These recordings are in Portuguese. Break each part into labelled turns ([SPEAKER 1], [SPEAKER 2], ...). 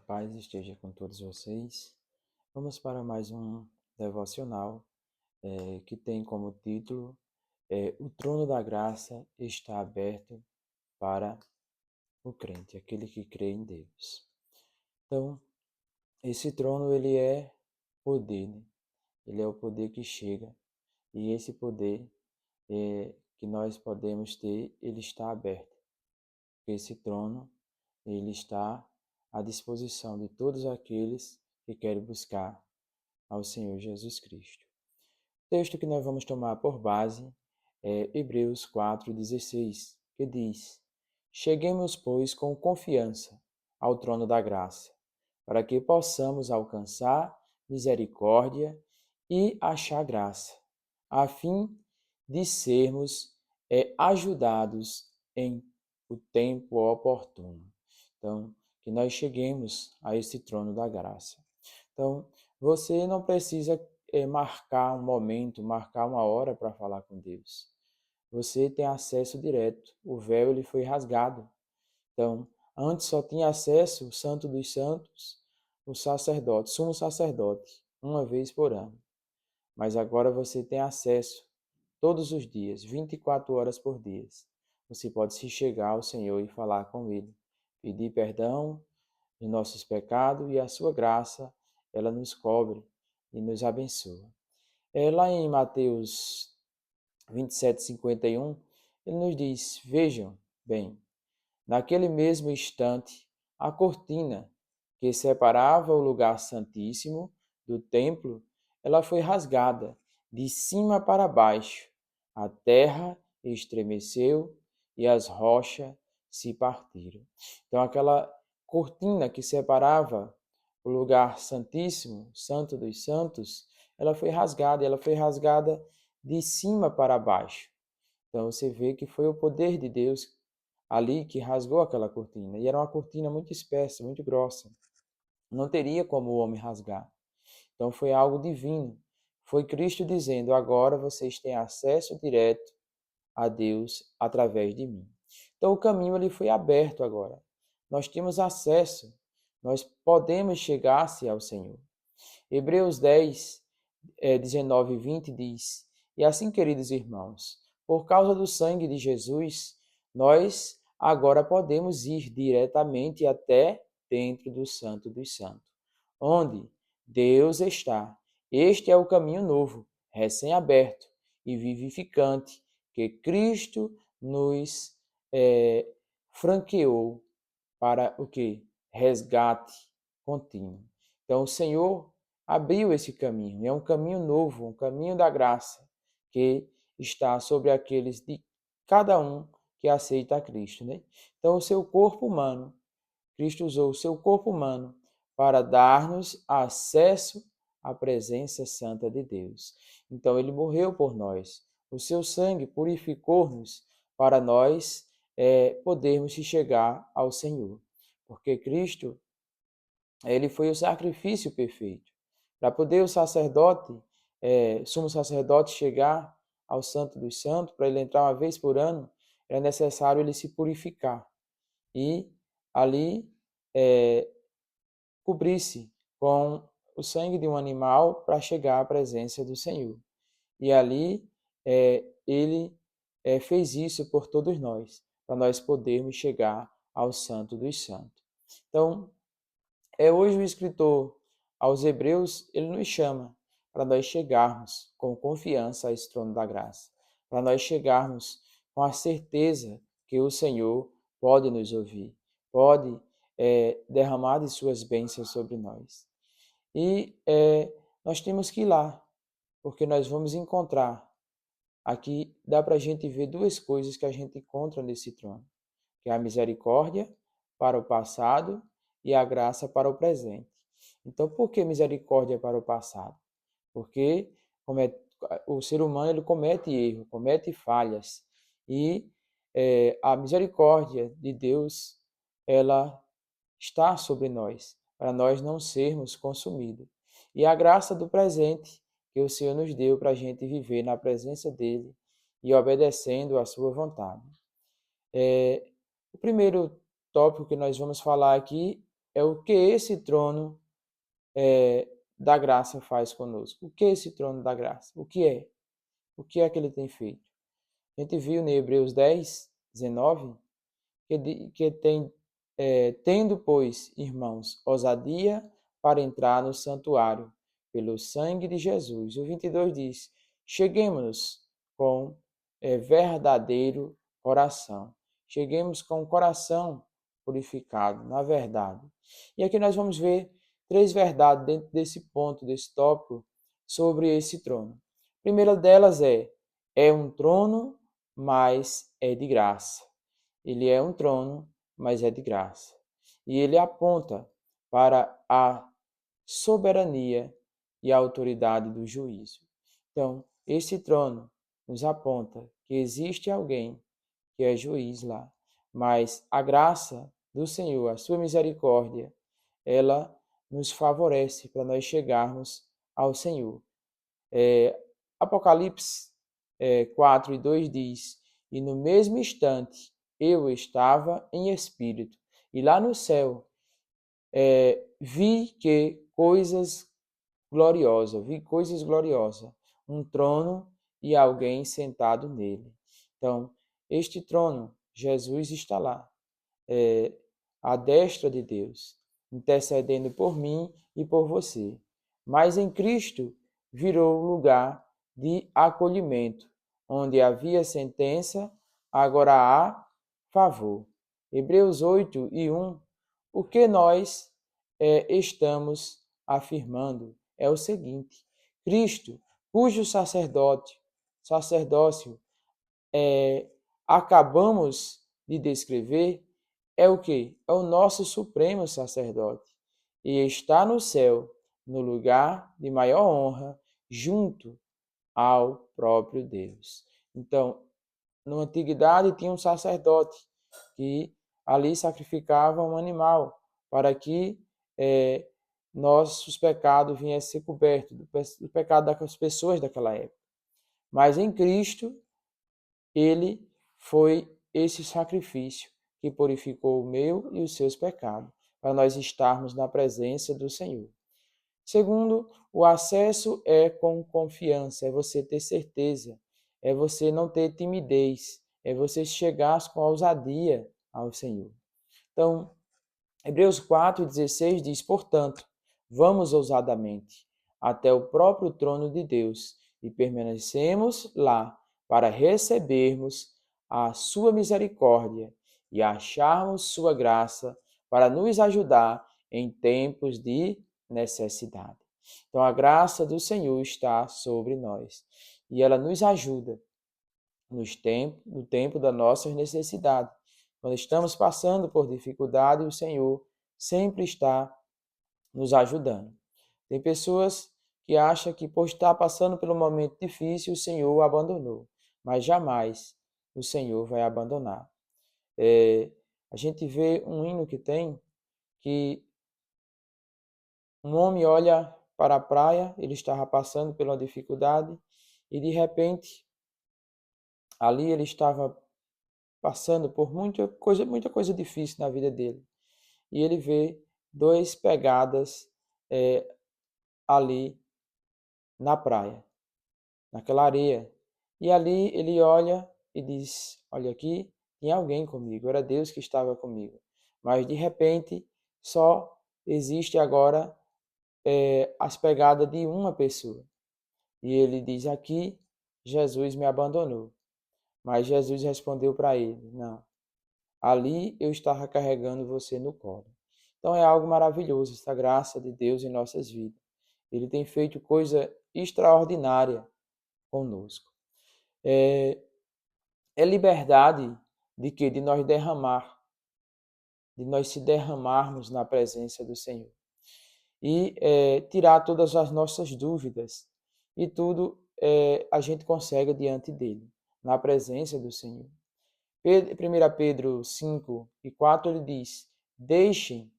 [SPEAKER 1] Paz esteja com todos vocês. Vamos para mais um devocional que tem como título O Trono da Graça está aberto para o crente, aquele que crê em Deus. Então, esse trono ele é poder, né? Ele é o poder que chega e esse poder que nós podemos ter, ele está aberto. Esse trono ele está à disposição de todos aqueles que querem buscar ao Senhor Jesus Cristo. O texto que nós vamos tomar por base é Hebreus 4,16, que diz: Cheguemos, pois, com confiança ao trono da graça, para que possamos alcançar misericórdia e achar graça, a fim de sermos ajudados em o tempo oportuno. Então, que nós cheguemos a esse trono da graça. Então, você não precisa marcar um momento, marcar uma hora para falar com Deus. Você tem acesso direto. O véu ele foi rasgado. Então, antes só tinha acesso o Santo dos Santos, o sacerdote, sumo sacerdote, uma vez por ano. Mas agora você tem acesso todos os dias, 24 horas por dia. Você pode se chegar ao Senhor e falar com Ele, pedir perdão de nossos pecados e a sua graça, ela nos cobre e nos abençoa. Lá em Mateus 27:51, ele nos diz: Vejam bem, naquele mesmo instante, a cortina que separava o lugar santíssimo do templo, ela foi rasgada de cima para baixo. A terra estremeceu e as rochas se partiram. Então, aquela cortina que separava o lugar santíssimo, Santo dos Santos, ela foi rasgada de cima para baixo. Então, você vê que foi o poder de Deus ali que rasgou aquela cortina. E era uma cortina muito espessa, muito grossa. Não teria como o homem rasgar. Então foi algo divino. Foi Cristo dizendo: agora vocês têm acesso direto a Deus através de mim. Então o caminho ali foi aberto agora. Nós temos acesso. Nós podemos chegar-se ao Senhor. Hebreus 10, 19 e 20 diz: E assim, queridos irmãos, por causa do sangue de Jesus, nós agora podemos ir diretamente até dentro do Santo dos Santos, onde Deus está. Este é o caminho novo, recém-aberto e vivificante que Cristo nos franqueou para o que? Resgate contínuo. Então, o Senhor abriu esse caminho. É um caminho novo, um caminho da graça que está sobre aqueles de cada um que aceita a Cristo, né? Então, o seu corpo humano, Cristo usou o seu corpo humano para dar-nos acesso à presença santa de Deus. Então, ele morreu por nós. O seu sangue purificou-nos para nós podermos chegar ao Senhor. Porque Cristo, ele foi o sacrifício perfeito. Para poder o sacerdote, sumo sacerdote, chegar ao Santo dos Santos, para ele entrar uma vez por ano, é necessário ele se purificar. E ali cobrir-se com o sangue de um animal para chegar à presença do Senhor. E ali ele fez isso por todos nós, para nós podermos chegar ao Santo dos Santos. Então, hoje o escritor aos Hebreus, ele nos chama para nós chegarmos com confiança a esse trono da graça, para nós chegarmos com a certeza que o Senhor pode nos ouvir, pode derramar de suas bênçãos sobre nós. E nós temos que ir lá, porque nós vamos encontrar. Aqui dá para a gente ver duas coisas que a gente encontra nesse trono, que é a misericórdia para o passado e a graça para o presente. Então, por que misericórdia para o passado? Porque o ser humano ele comete erro, comete falhas. E a misericórdia de Deus, ela está sobre nós, para nós não sermos consumidos. E a graça do presente que o Senhor nos deu para a gente viver na presença dEle e obedecendo à sua vontade. O primeiro tópico que nós vamos falar aqui é o que esse trono da graça faz conosco. O que é esse trono da graça? O que é? O que é que ele tem feito? A gente viu em Hebreus 10, 19, que tem, tendo, pois, irmãos, ousadia para entrar no santuário, pelo sangue de Jesus. O 22 diz, cheguemos com verdadeiro coração. Cheguemos com o coração purificado, na verdade. E aqui nós vamos ver três verdades dentro desse ponto, desse tópico, sobre esse trono. A primeira delas é um trono, mas é de graça. Ele é um trono, mas é de graça. E ele aponta para a soberania e a autoridade do juízo. Então, esse trono nos aponta que existe alguém que é juiz lá, mas a graça do Senhor, a sua misericórdia, ela nos favorece para nós chegarmos ao Senhor. Apocalipse 4 e 2 diz, e no mesmo instante eu estava em espírito, e lá no céu vi coisas gloriosas, um trono e alguém sentado nele. Então, este trono, Jesus está lá, à destra de Deus, intercedendo por mim e por você. Mas em Cristo virou lugar de acolhimento, onde havia sentença, agora há favor. Hebreus 8 e 1. O que nós estamos afirmando é o seguinte: Cristo, cujo sacerdócio acabamos de descrever, é o que? É o nosso supremo sacerdote. E está no céu, no lugar de maior honra, junto ao próprio Deus. Então, na antiguidade tinha um sacerdote que ali sacrificava um animal para que nossos pecados viessem a ser cobertos do pecado das pessoas daquela época. Mas em Cristo, ele foi esse sacrifício que purificou o meu e os seus pecados, para nós estarmos na presença do Senhor. Segundo, o acesso é com confiança, é você ter certeza, é você não ter timidez, é você chegar com ousadia ao Senhor. Então, Hebreus 4,16 diz, portanto, vamos ousadamente até o próprio trono de Deus e permanecemos lá para recebermos a sua misericórdia e acharmos sua graça para nos ajudar em tempos de necessidade. Então, a graça do Senhor está sobre nós e ela nos ajuda no tempo da nossa necessidade. Quando estamos passando por dificuldade, o Senhor sempre está nos ajudando. Tem pessoas que acham que por estar passando pelo momento difícil, o Senhor o abandonou. Mas jamais o Senhor vai abandonar. A gente vê um hino que tem que um homem olha para a praia, ele estava passando pela dificuldade e de repente ali ele estava passando por muita coisa difícil na vida dele. E ele vê dois pegadas ali na praia, naquela areia. E ali ele olha e diz, olha aqui, tinha alguém comigo, era Deus que estava comigo. Mas de repente só existe agora as pegadas de uma pessoa. E ele diz aqui, Jesus me abandonou. Mas Jesus respondeu para ele, não, ali eu estava carregando você no colo. Então é algo maravilhoso, essa graça de Deus em nossas vidas. Ele tem feito coisa extraordinária conosco. É liberdade de que? De nós derramar, de nós se derramarmos na presença do Senhor. E tirar todas as nossas dúvidas. E tudo a gente consegue diante dele, na presença do Senhor. 1 Pedro 5 e 4 ele diz, deixem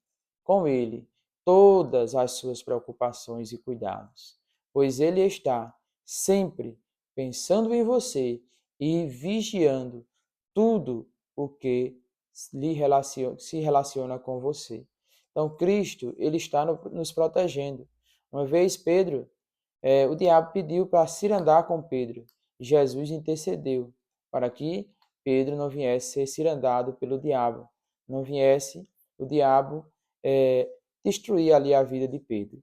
[SPEAKER 1] com ele todas as suas preocupações e cuidados, pois ele está sempre pensando em você e vigiando tudo o que se relaciona com você. Então, Cristo, ele está nos protegendo. Uma vez, Pedro, o diabo pediu para cirandar com Pedro. Jesus intercedeu para que Pedro não viesse ser cirandado pelo diabo, não viesse o diabo destruir ali a vida de Pedro.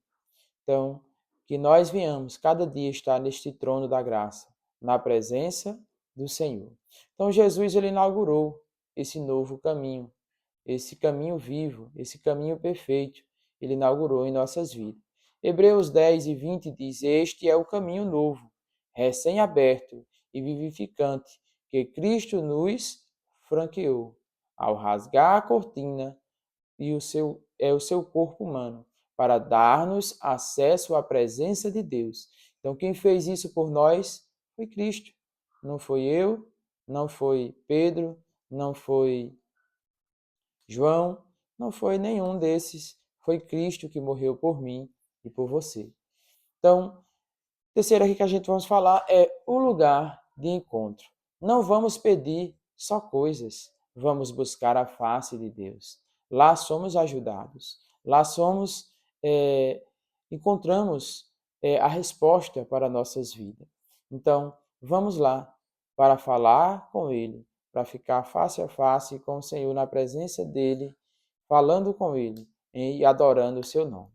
[SPEAKER 1] Então, que nós venhamos cada dia estar neste trono da graça, na presença do Senhor. Então, Jesus ele inaugurou esse novo caminho, esse caminho vivo, esse caminho perfeito, ele inaugurou em nossas vidas. Hebreus 10:20 diz: Este é o caminho novo, recém-aberto e vivificante, que Cristo nos franqueou, ao rasgar a cortina e o seu corpo humano, para dar-nos acesso à presença de Deus. Então, quem fez isso por nós foi Cristo. Não foi eu, não foi Pedro, não foi João, não foi nenhum desses. Foi Cristo que morreu por mim e por você. Então, terceiro aqui que a gente vamos falar é o lugar de encontro. Não vamos pedir só coisas, vamos buscar a face de Deus. Lá somos ajudados, lá encontramos a resposta para nossas vidas. Então, vamos lá para falar com Ele, para ficar face a face com o Senhor na presença dEle, falando com Ele e adorando o seu nome.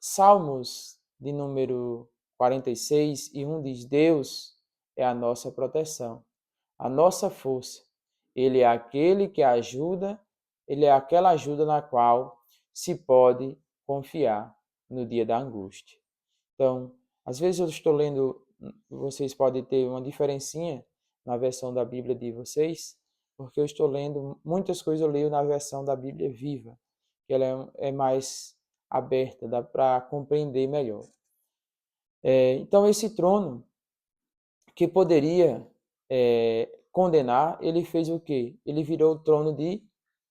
[SPEAKER 1] Salmos de número 46:1 diz: Deus é a nossa proteção, a nossa força. Ele é aquele que ajuda, ele é aquela ajuda na qual se pode confiar no dia da angústia. Então, às vezes eu estou lendo, vocês podem ter uma diferencinha na versão da Bíblia de vocês, porque eu estou lendo, muitas coisas eu leio na versão da Bíblia Viva, que ela é mais aberta, dá para compreender melhor. Então, esse trono que poderia condenar, ele fez o quê? Ele virou o trono de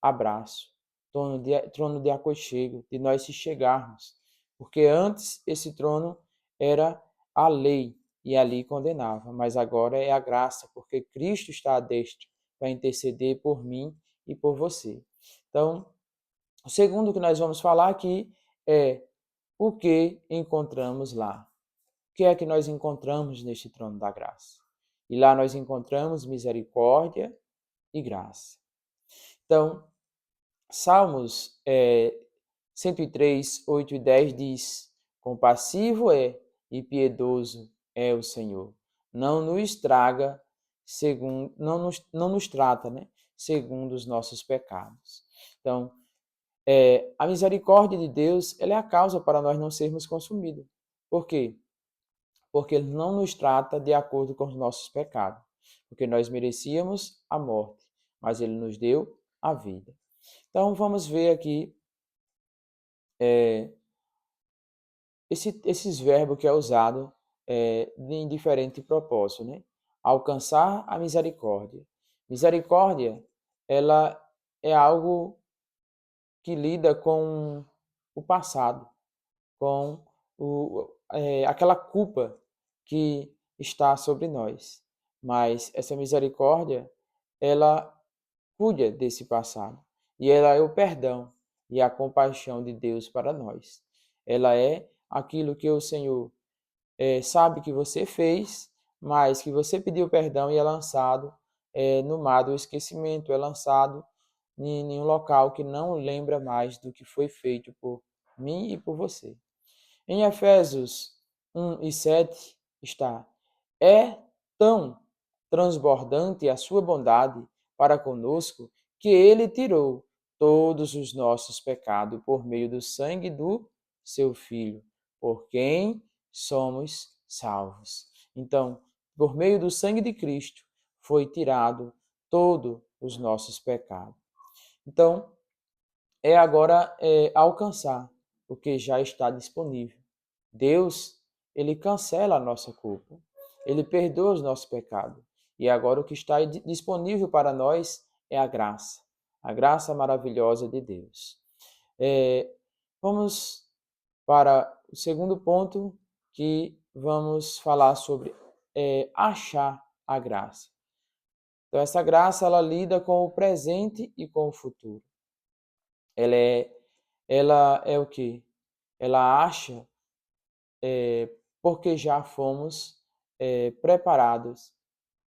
[SPEAKER 1] abraço, trono de aconchego, de nós se chegarmos. Porque antes esse trono era a lei e ali condenava, mas agora é a graça, porque Cristo está à destra para interceder por mim e por você. Então, o segundo que nós vamos falar aqui é o que encontramos lá. O que é que nós encontramos neste trono da graça? E lá nós encontramos misericórdia e graça. Então, Salmos 103, 8 e 10 diz: Compassivo é e piedoso é o Senhor. Não nos traga segundo, não nos trata, né, segundo os nossos pecados. Então, a misericórdia de Deus, ela é a causa para nós não sermos consumidos. Por quê? Porque Ele não nos trata de acordo com os nossos pecados. Porque nós merecíamos a morte, mas Ele nos deu a vida. Então, vamos ver aqui esses verbos que é usado em diferente propósito, né? Alcançar a misericórdia. Misericórdia, ela é algo que lida com o passado, com aquela culpa que está sobre nós. Mas essa misericórdia, ela cuida desse passado. E ela é o perdão e a compaixão de Deus para nós. Ela é aquilo que o Senhor sabe que você fez, mas que você pediu perdão e é lançado no mar do esquecimento, é lançado em um local que não lembra mais do que foi feito por mim e por você. Em Efésios 1:7 está: É tão transbordante a sua bondade para conosco que ele tirou todos os nossos pecados por meio do sangue do seu Filho, por quem somos salvos. Então, por meio do sangue de Cristo, foi tirado todos os nossos pecados. Então, agora alcançar o que já está disponível. Deus, ele cancela a nossa culpa. Ele perdoa os nossos pecados. E agora o que está disponível para nós é a graça maravilhosa de Deus. Vamos para o segundo ponto, que vamos falar sobre achar a graça. Então, essa graça, ela lida com o presente e com o futuro. Ela é, ela é o quê? Ela acha porque já fomos preparados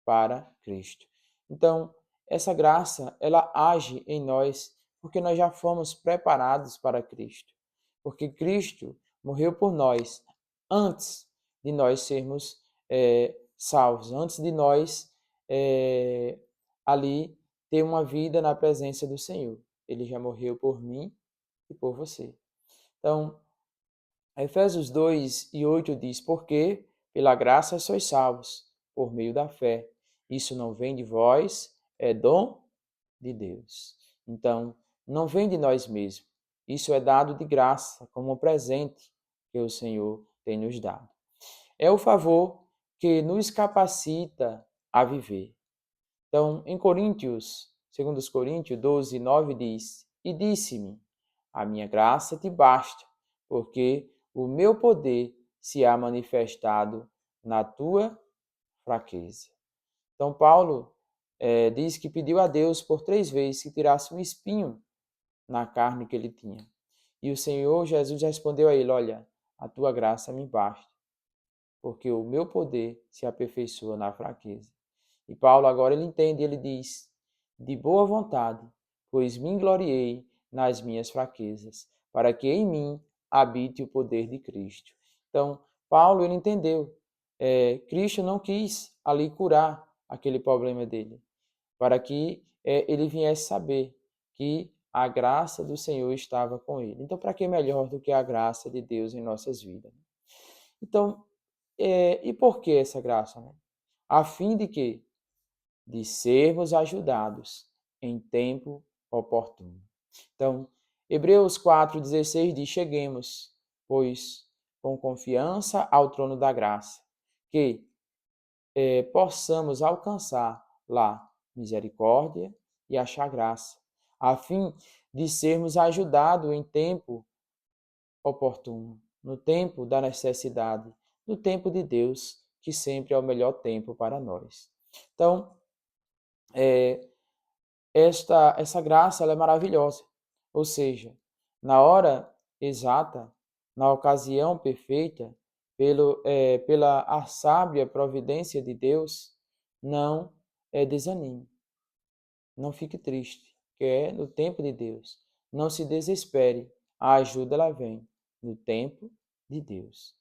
[SPEAKER 1] para Cristo. Então, essa graça, ela age em nós porque nós já fomos preparados para Cristo. Porque Cristo morreu por nós antes de nós sermos salvos, antes de nós ali ter uma vida na presença do Senhor. Ele já morreu por mim e por você. Então, Efésios 2:8 diz: Porque pela graça sois salvos, por meio da fé. Isso não vem de vós, é dom de Deus. Então, não vem de nós mesmos. Isso é dado de graça, como um presente que o Senhor tem nos dado. É o favor que nos capacita a viver. Então, em Coríntios, 2 Coríntios 12:9 diz: E disse-me, a minha graça te basta, porque o meu poder se há manifestado na tua fraqueza. Então, Paulo diz que pediu a Deus por 3 vezes que tirasse um espinho na carne que ele tinha. E o Senhor Jesus respondeu a ele: Olha, a tua graça me basta, porque o meu poder se aperfeiçoa na fraqueza. E Paulo agora ele entende, ele diz: de boa vontade, pois me gloriei nas minhas fraquezas, para que em mim habite o poder de Cristo. Então, Paulo ele entendeu, Cristo não quis ali curar aquele problema dele, para que ele viesse saber que a graça do Senhor estava com ele. Então, para que melhor do que a graça de Deus em nossas vidas? Então, e por que essa graça? A fim de que? De sermos ajudados em tempo oportuno. Então, Hebreus 4:16 diz: Cheguemos, pois, com confiança ao trono da graça, que possamos alcançar lá misericórdia e achar graça, a fim de sermos ajudados em tempo oportuno, no tempo da necessidade, no tempo de Deus, que sempre é o melhor tempo para nós. Então, essa graça ela é maravilhosa, ou seja, na hora exata, na ocasião perfeita, pela a sábia providência de Deus, não desanime, não fique triste, que é no tempo de Deus. Não se desespere, a ajuda ela vem no tempo de Deus.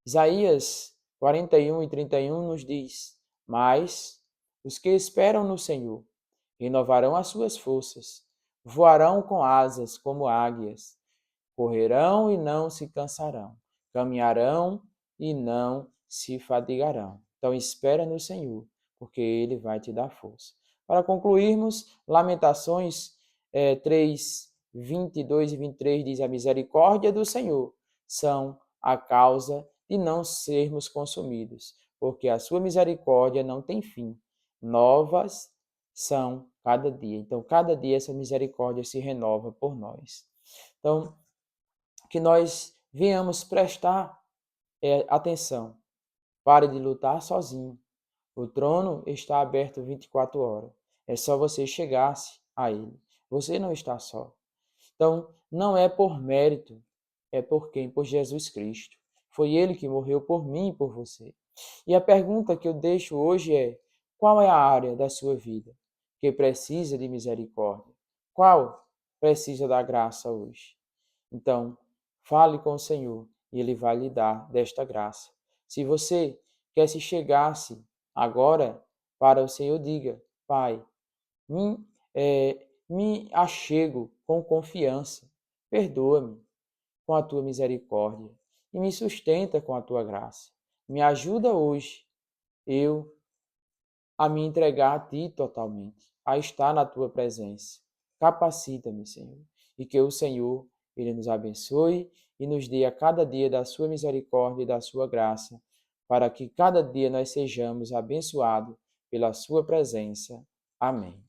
[SPEAKER 1] Isaías 41:31 nos diz: Mas os que esperam no Senhor renovarão as suas forças, voarão com asas como águias, correrão e não se cansarão, caminharão e não se fadigarão. Então espera no Senhor, porque Ele vai te dar força. Para concluirmos, Lamentações 3, 22 e 23 diz: A misericórdia do Senhor são a causa de não sermos consumidos, porque a sua misericórdia não tem fim. Novas são cada dia. Então, cada dia essa misericórdia se renova por nós. Então, que nós venhamos prestar atenção. Pare de lutar sozinho. O trono está aberto 24 horas. É só você chegar-se a ele. Você não está só. Então, não é por mérito, é por quem? Por Jesus Cristo. Foi ele que morreu por mim e por você. E a pergunta que eu deixo hoje é: qual é a área da sua vida que precisa de misericórdia? Qual precisa da graça hoje? Então, fale com o Senhor e Ele vai lhe dar desta graça. Se você quer se chegar-se agora para o Senhor, diga: Pai, me achego com confiança, perdoa-me com a tua misericórdia e me sustenta com a tua graça. Me ajuda hoje, eu, a me entregar a ti totalmente, a estar na tua presença. Capacita-me, Senhor, e que o Senhor, Ele nos abençoe e nos dê a cada dia da sua misericórdia e da sua graça, para que cada dia nós sejamos abençoados pela sua presença. Amém.